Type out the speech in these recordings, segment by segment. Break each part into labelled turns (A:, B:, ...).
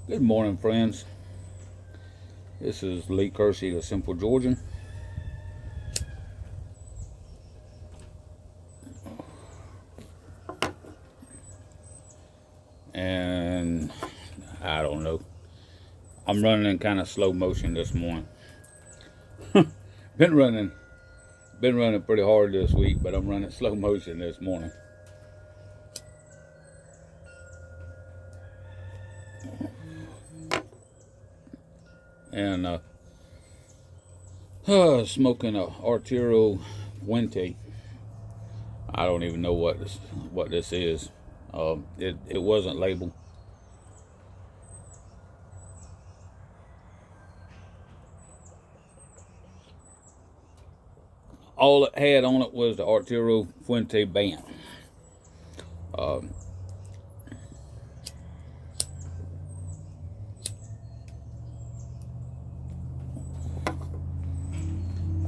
A: Good morning, friends. This is Lee Kersey, the Simple Georgian. And I don't know. I'm running in kind of slow motion this morning. been running pretty hard this week, but I'm running slow motion this morning. And smoking a Arturo Fuente. I don't even know what this is. It wasn't labeled. All it had on it was the Arturo Fuente band.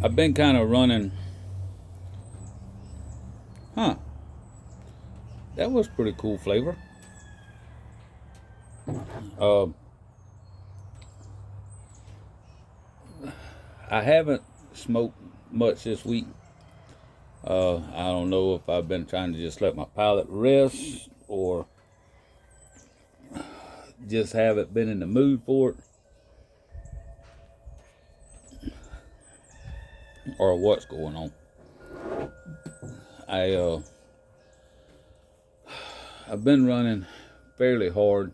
A: I've been kind of running. That was pretty cool flavor. I haven't smoked much this week. I don't know if I've been trying to just let my palate rest or just haven't been in the mood for it, or what's going on. I've been running fairly hard.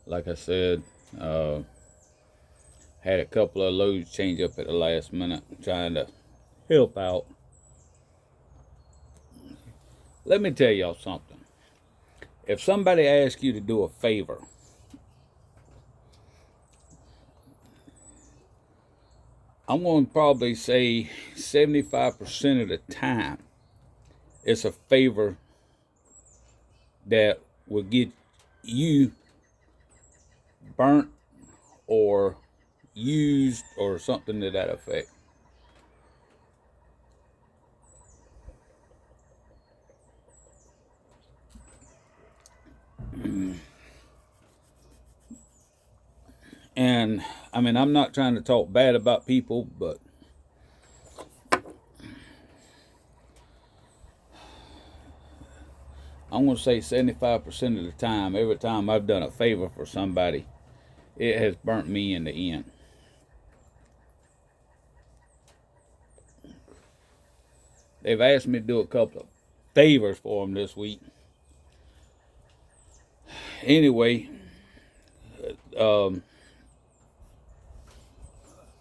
A: Like I said, had a couple of loads change up at the last minute, trying to help out. Let me tell y'all something. If somebody asks you to do a favor, I'm going to probably say 75% of the time, it's a favor that will get you burnt or used or something to that effect. And I mean, I'm not trying to talk bad about people, but I'm going to say 75% of the time, every time I've done a favor for somebody, it has burnt me in the end. They've asked me to do a couple of favors for them this week. Anyway,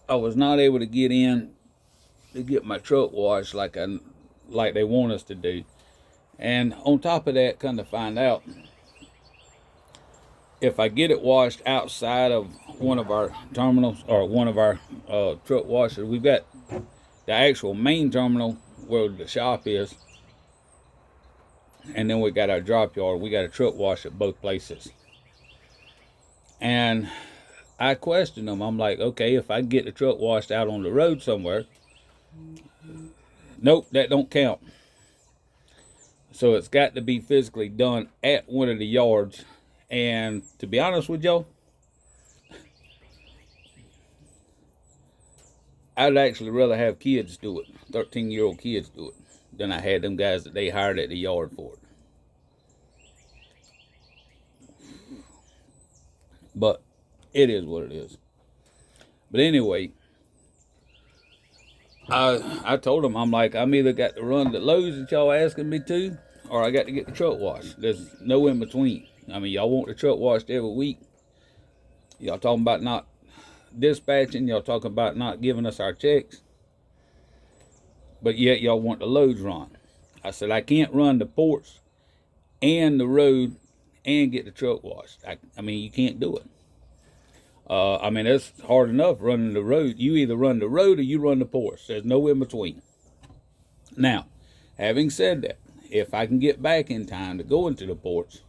A: I was not able to get in to get my truck washed like they want us to do. And on top of that, come to find out, if I get it washed outside of one of our terminals or one of our truck washers, we've got the actual main terminal where the shop is, and then we got our drop yard. We got a truck wash at both places. And I questioned them. I'm like, okay, if I get the truck washed out on the road somewhere, nope, that don't count. So it's got to be physically done at one of the yards. And to be honest with y'all, I'd actually rather have kids do it, 13-year-old kids do it, than I had them guys that they hired at the yard for it. But it is what it is. But anyway, I told them, I'm like, I'm either got to run the loads that y'all asking me to, or I got to get the truck washed. There's no in between. I mean, y'all want the truck washed every week. Y'all talking about not dispatching. Y'all talking about not giving us our checks. But yet y'all want the loads run. I said, I can't run the ports and the road and get the truck washed. I mean, you can't do it. I mean, it's hard enough running the road. You either run the road or you run the ports. There's no in between. Now, having said that, if I can get back in time to go into the ports,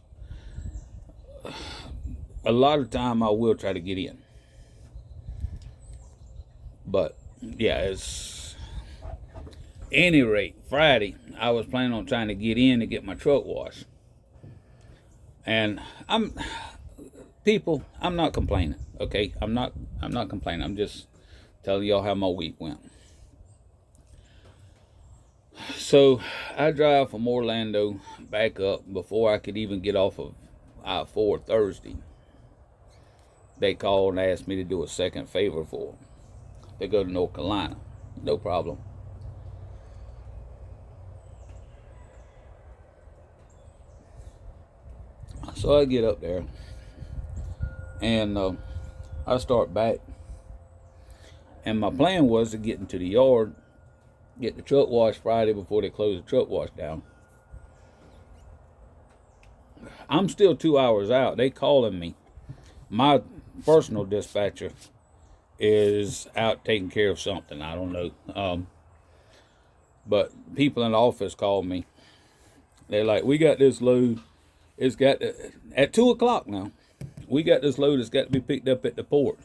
A: a lot of time I will try to get in. But yeah, it's any rate, Friday I was planning on trying to get in to get my truck washed. And people, I'm not complaining. Okay, I'm not complaining. I'm just telling y'all how my week went. So I drive from Orlando back up. Before I could even get off of I-4 Thursday, they called and asked me to do a second favor for them. They go to North Carolina. No problem. So I get up there, and I start back. And my plan was to get into the yard, get the truck washed Friday before they close the truck wash down. I'm still 2 hours out. They calling me. My personal dispatcher is out taking care of something. I don't know. But people in the office called me. They're like, we got this load. It's got at 2 o'clock now. We got this load that's got to be picked up at the port.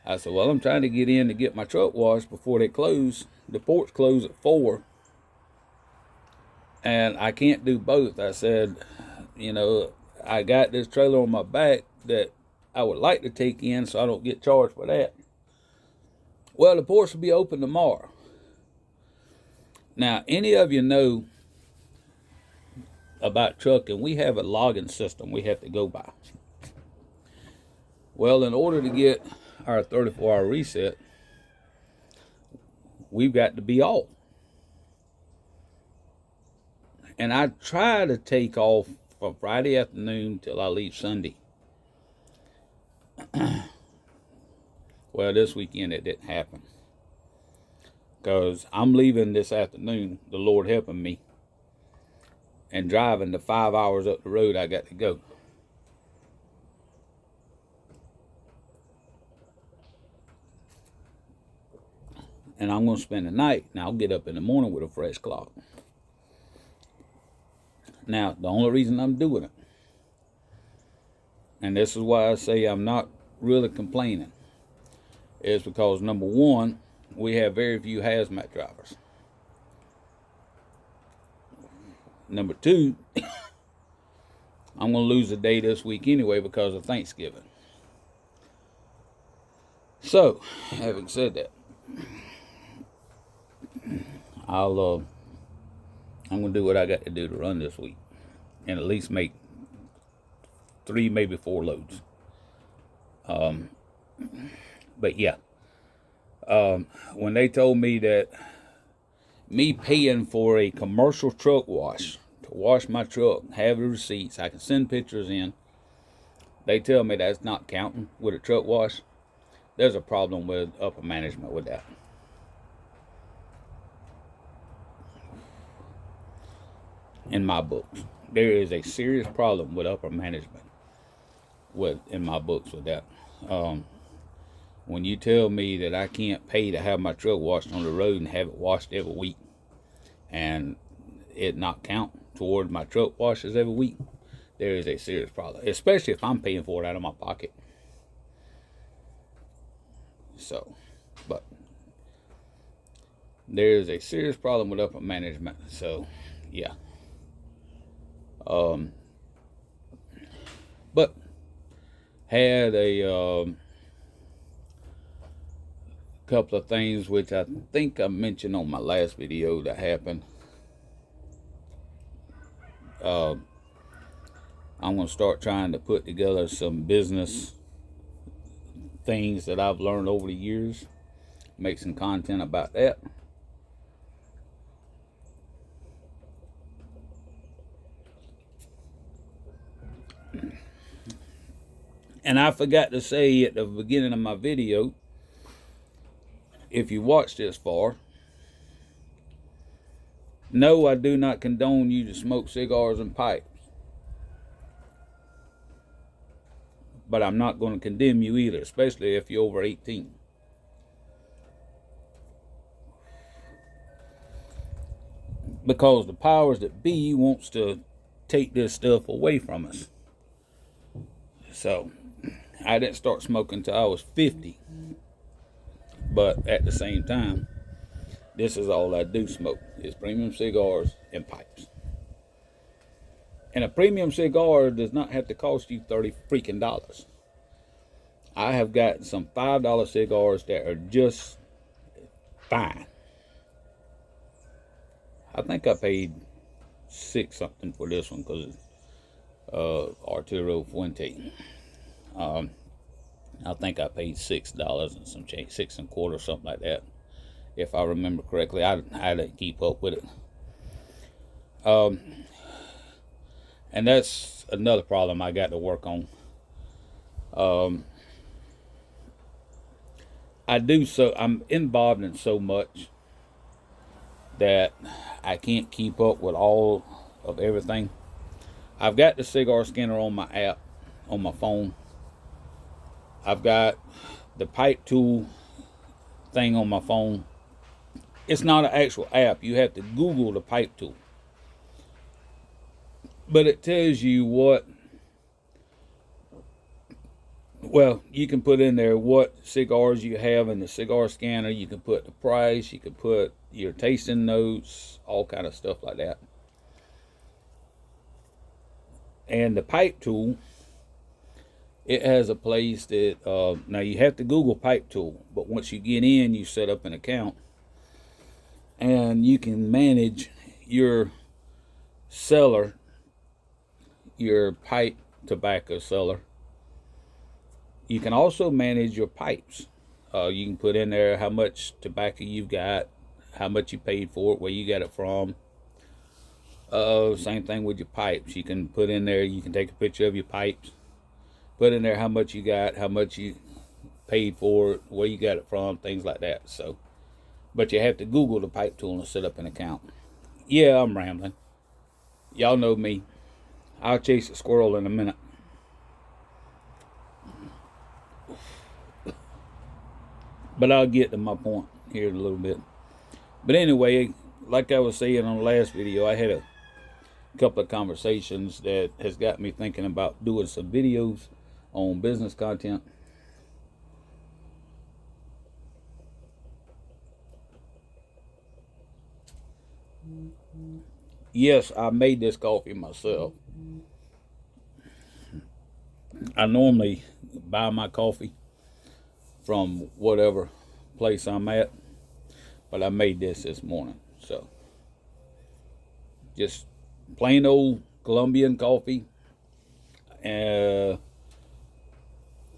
A: I said, well, I'm trying to get in to get my truck washed before they close. The ports close at 4. And I can't do both. I said, you know, I got this trailer on my back that I would like to take in so I don't get charged for that. Well, the ports will be open tomorrow. Now, any of you know about trucking, we have a logging system we have to go by. Well, in order to get our 34-hour reset, we've got to be off. And I try to take off from Friday afternoon till I leave Sunday. Well, this weekend it didn't happen. Because I'm leaving this afternoon, the Lord helping me, and driving the 5 hours up the road I got to go. And I'm going to spend the night. Now, I'll get up in the morning with a fresh clock. Now, the only reason I'm doing it, and this is why I say I'm not really complaining, is because, number one, we have very few hazmat drivers. Number two, I'm going to lose a day this week anyway because of Thanksgiving. So, having said that, I'm going to do what I got to do to run this week and at least make 3, maybe 4 loads. But yeah, when they told me that me paying for a commercial truck wash, to wash my truck, have the receipts, I can send pictures in, they tell me that's not counting with a truck wash, there's a problem with upper management with that. In my books, there is a serious problem with upper management in my books with that. When you tell me that I can't pay to have my truck washed on the road and have it washed every week, and it not count toward my truck washes every week, there is a serious problem, especially if I'm paying for it out of my pocket. So, but there is a serious problem with upper management. So, yeah. But had a couple of things which I think I mentioned on my last video that happened. I'm going to start trying to put together some business things that I've learned over the years, make some content about that. And I forgot to say at the beginning of my video, if you watched this far, no, I do not condone you to smoke cigars and pipes. But I'm not going to condemn you either, especially if you're over 18. Because the powers that be wants to take this stuff away from us. So, I didn't start smoking until I was 50. But at the same time, this is all I do smoke, is premium cigars and pipes. And a premium cigar does not have to cost you $30 freaking. I have got some $5 cigars that are just fine. I think I paid $6 something for this one because Arturo Fuente. I think I paid $6 and some change, 6.25, something like that, if I remember correctly. I didn't keep up with it. And that's another problem I got to work on. I'm involved in so much that I can't keep up with all of everything. I've got the cigar scanner on my app, on my phone. I've got the pipe tool thing on my phone. It's not an actual app. You have to Google the pipe tool. But it tells you you can put in there what cigars you have in the cigar scanner. You can put the price. You can put your tasting notes, all kind of stuff like that. And the pipe tool, it has a place that, now you have to Google pipe tool, but once you get in, you set up an account, and you can manage your cellar, your pipe tobacco cellar. You can also manage your pipes. You can put in there how much tobacco you've got, how much you paid for it, where you got it from. Same thing with your pipes. You can put in there, you can take a picture of your pipes, put in there how much you got, how much you paid for it, where you got it from, things like that. So, but you have to Google the pipe tool and set up an account. Yeah, I'm rambling. Y'all know me. I'll chase a squirrel in a minute. But I'll get to my point here in a little bit. But anyway, like I was saying on the last video, I had a couple of conversations that has got me thinking about doing some videos on business content. Yes, I made this coffee myself. I normally buy my coffee from whatever place I'm at, but I made this morning. So just plain old Colombian coffee.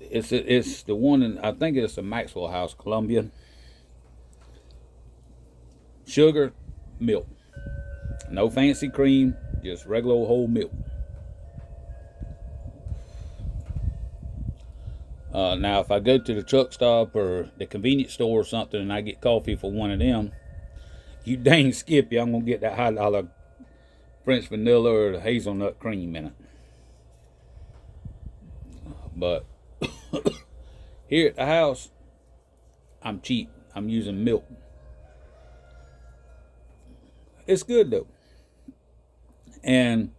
A: It's the one, I think it's the Maxwell House Colombian. Sugar, milk, no fancy cream, just regular old whole milk. Now, if I go to the truck stop or the convenience store or something and I get coffee for one of them, you dang Skippy, I'm going to get that $1 French vanilla or the hazelnut cream in it. But here at the house, I'm cheap. I'm using milk. It's good though. And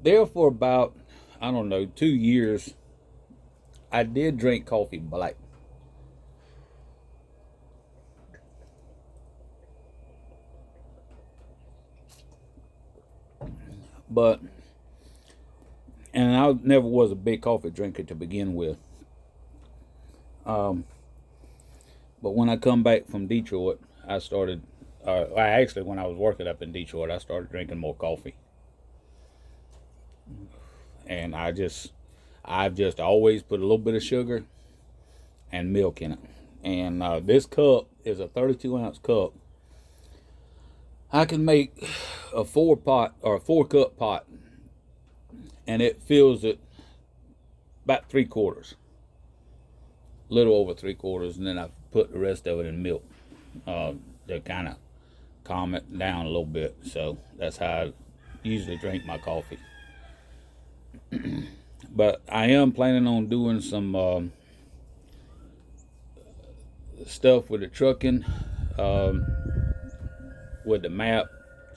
A: there for about, 2 years, I did drink coffee black. And I never was a big coffee drinker to begin with. But when I come back from Detroit, I started, when I was working up in Detroit, I started drinking more coffee. And I've just always put a little bit of sugar and milk in it. And this cup is a 32-ounce cup. I can make a 4-cup pot, and it fills it about 3/4, a little over 3/4, and then I put the rest of it in milk to kind of calm it down a little bit. So that's how I usually drink my coffee. But I am planning on doing some stuff with the trucking, with the map,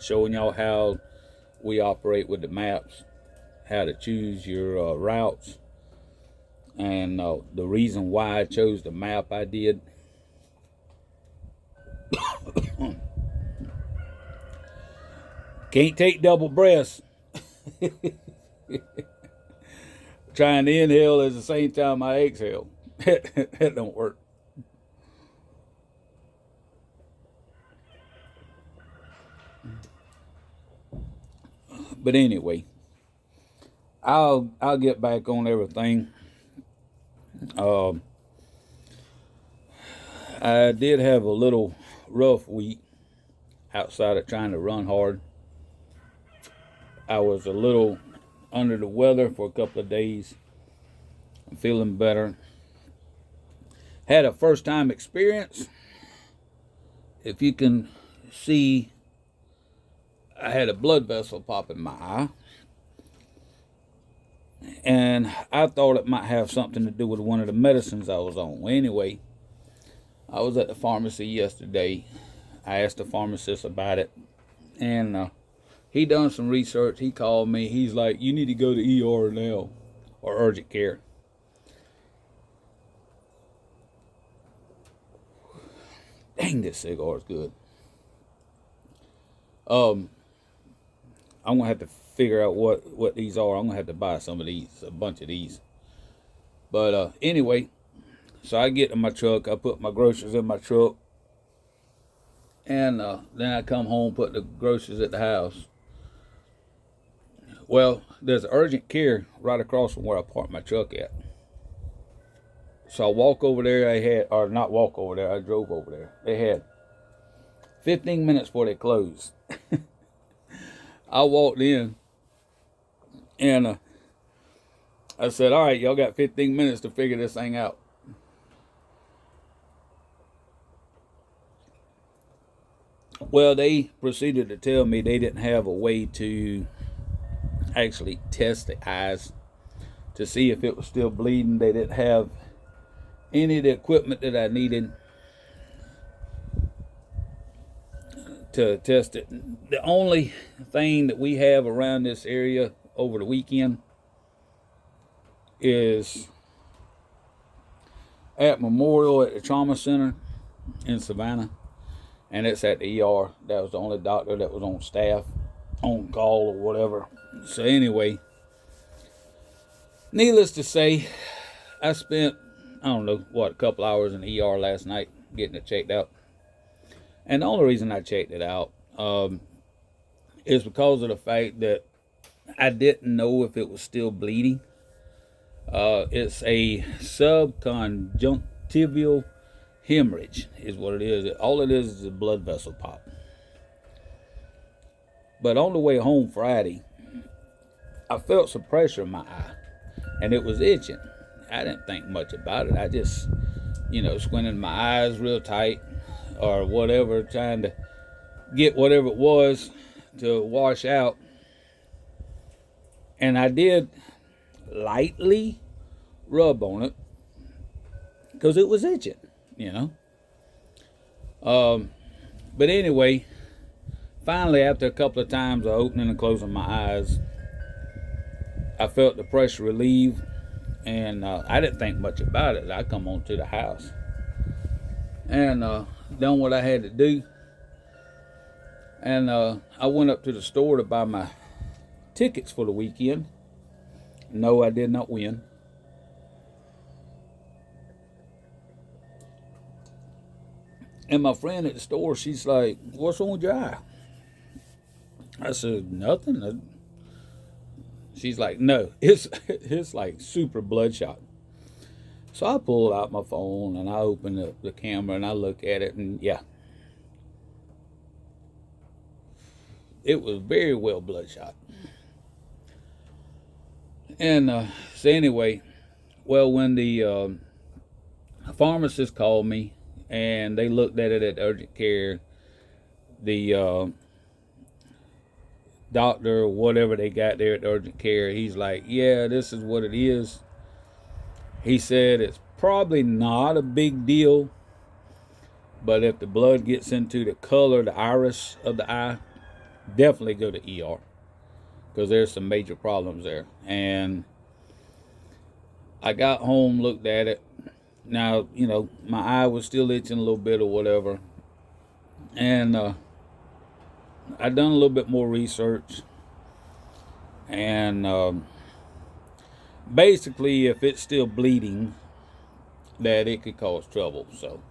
A: showing y'all how we operate with the maps, how to choose your routes, and the reason why I chose the map I did. Can't take double breaths. trying to inhale at the same time I exhale. That don't work. But anyway, I'll get back on everything. Um, I did have a little rough week outside of trying to run hard. I was a little under the weather for a couple of days. I'm feeling better. Had a first time experience. If you can see, I had a blood vessel pop in my eye. And I thought it might have something to do with one of the medicines I was on. Well, anyway, I was at the pharmacy yesterday. I asked the pharmacist about it. And he done some research. He called me. He's like, you need to go to ER now, or urgent care. Dang, this cigar is good. I'm gonna have to figure out what these are. I'm gonna have to buy some of these, a bunch of these. But anyway, so I get in my truck. I put my groceries in my truck, and then I come home, put the groceries at the house. Well, there's urgent care right across from where I parked my truck at. So I walk over there. Or not walk over there, I drove over there. They had 15 minutes before they closed. I walked in, and I said, all right, y'all got 15 minutes to figure this thing out. Well, they proceeded to tell me they didn't have a way to actually test the eyes to see if it was still bleeding. They didn't have any of the equipment that I needed to test it. The only thing that we have around this area over the weekend is at Memorial at the Trauma Center in Savannah, and it's at the ER. That was the only doctor that was on staff, on call or whatever. So anyway, needless to say, I spent, I don't know, a couple hours in the ER last night getting it checked out. And the only reason I checked it out is because of the fact that I didn't know if it was still bleeding. It's a subconjunctival hemorrhage is what it is. All it is a blood vessel pop. But on the way home Friday, I felt some pressure in my eye, and it was itching. I didn't think much about it. I just, squinted my eyes real tight or whatever, trying to get whatever it was to wash out. And I did lightly rub on it because it was itching, But anyway, finally, after a couple of times of opening and closing my eyes, I felt the pressure relieve, and I didn't think much about it. I come on to the house and done what I had to do, and I went up to the store to buy my tickets for the weekend. No, I did not win. And my friend at the store, she's like, "What's wrong with your eye?" I said, "Nothing." She's like, "No, it's like super bloodshot." So I pulled out my phone and I opened up the camera and I look at it, and yeah, it was very well bloodshot. And so anyway, well, when the pharmacist called me and they looked at it at urgent care, the doctor or whatever they got there at the urgent care, he's like, yeah, this is what it is. He said it's probably not a big deal, but if the blood gets into the color, the iris of the eye, definitely go to ER because there's some major problems there. And I got home, looked at it. Now, my eye was still itching a little bit or whatever. And I done a little bit more research, and basically, if it's still bleeding, that it could cause trouble. So,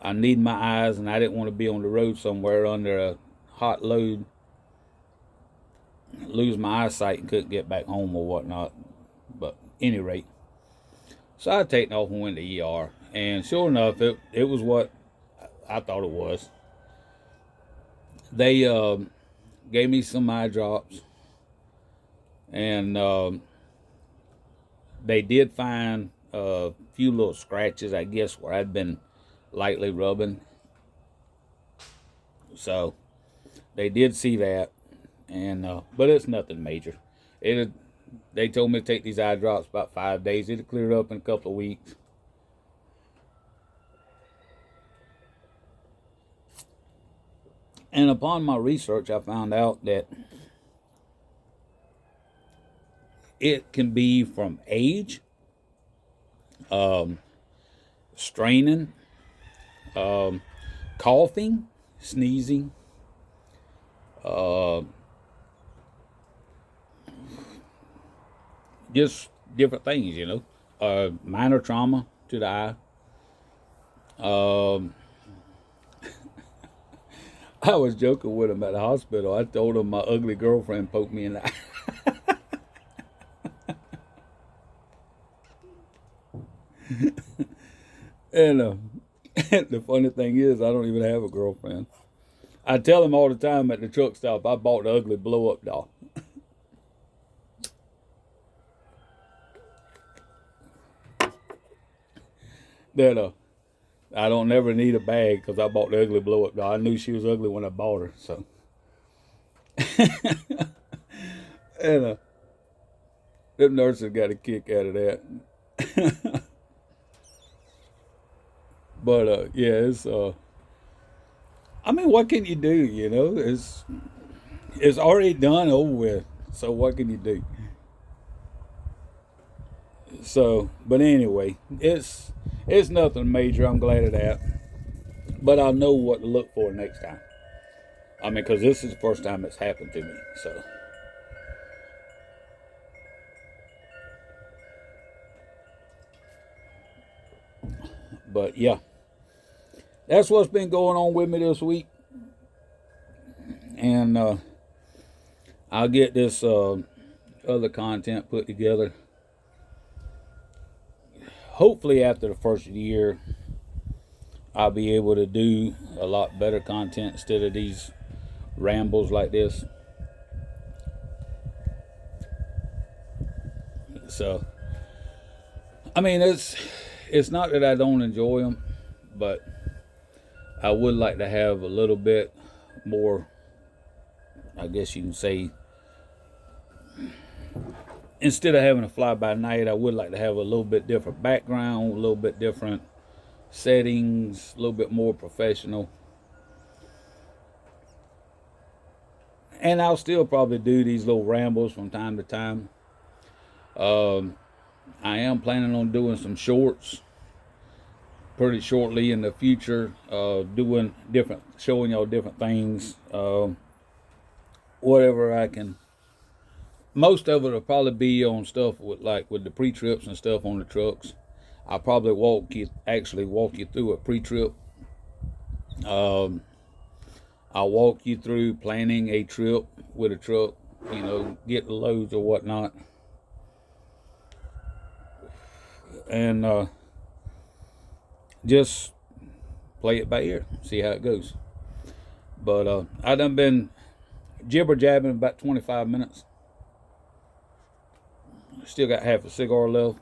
A: I need my eyes, and I didn't want to be on the road somewhere under a hot load, lose my eyesight, and couldn't get back home or whatnot. But any rate, so I taken off and went to ER, and sure enough, it was what I thought it was. They gave me some eye drops, and they did find a few little scratches, I guess, where I'd been lightly rubbing. So they did see that, and but it's nothing major. They told me to take these eye drops about 5 days. It'll clear up in a couple of weeks. And upon my research, I found out that it can be from age, straining, coughing, sneezing, just different things, minor trauma to the eye. I was joking with him at the hospital. I told him my ugly girlfriend poked me in the eye. And the funny thing is, I don't even have a girlfriend. I tell him all the time at the truck stop, I bought the ugly blow-up doll. That I don't never need a bag because I bought the ugly blow-up doll. I knew she was ugly when I bought her, so. And them nurses got a kick out of that. But yeah, it's I mean, what can you do? It's already done, over with. So what can you do? So, but anyway, it's nothing major. I'm glad of that. But I'll know what to look for next time. I mean, because this is the first time it's happened to me. So. But yeah, that's what's been going on with me this week. And I'll get this other content put together. Hopefully after the first year, I'll be able to do a lot better content instead of these rambles like this. So, I mean, it's not that I don't enjoy them, but I would like to have a little bit more, I guess you can say, instead of having a fly-by-night, I would like to have a little bit different background, a little bit different settings, a little bit more professional. And I'll still probably do these little rambles from time to time. I am planning on doing some shorts pretty shortly in the future, showing y'all different things, whatever I can. Most of it will probably be on stuff with the pre-trips and stuff on the trucks. I'll probably walk you through a pre-trip. I'll walk you through planning a trip with a truck, get the loads or whatnot. And just play it by ear, see how it goes. But I done been jibber-jabbing about 25 minutes. Still got half a cigar left.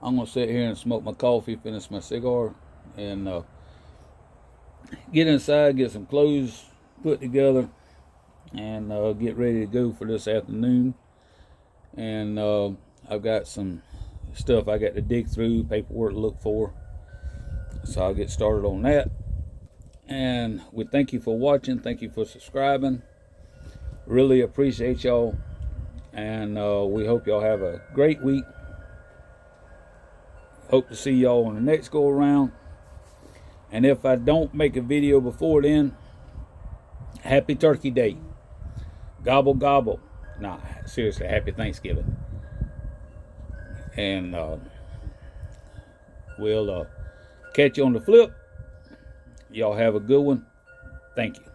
A: I'm going to sit here and smoke my coffee, finish my cigar, and get inside, get some clothes put together, and get ready to go for this afternoon. And I've got some stuff I got to dig through, paperwork to look for. So I'll get started on that. And we thank you for watching. Thank you for subscribing. Really appreciate y'all. And we hope y'all have a great week. Hope to see y'all on the next go around. And if I don't make a video before then, happy Turkey Day. Gobble, gobble. Nah, seriously, happy Thanksgiving. And we'll catch you on the flip. Y'all have a good one. Thank you.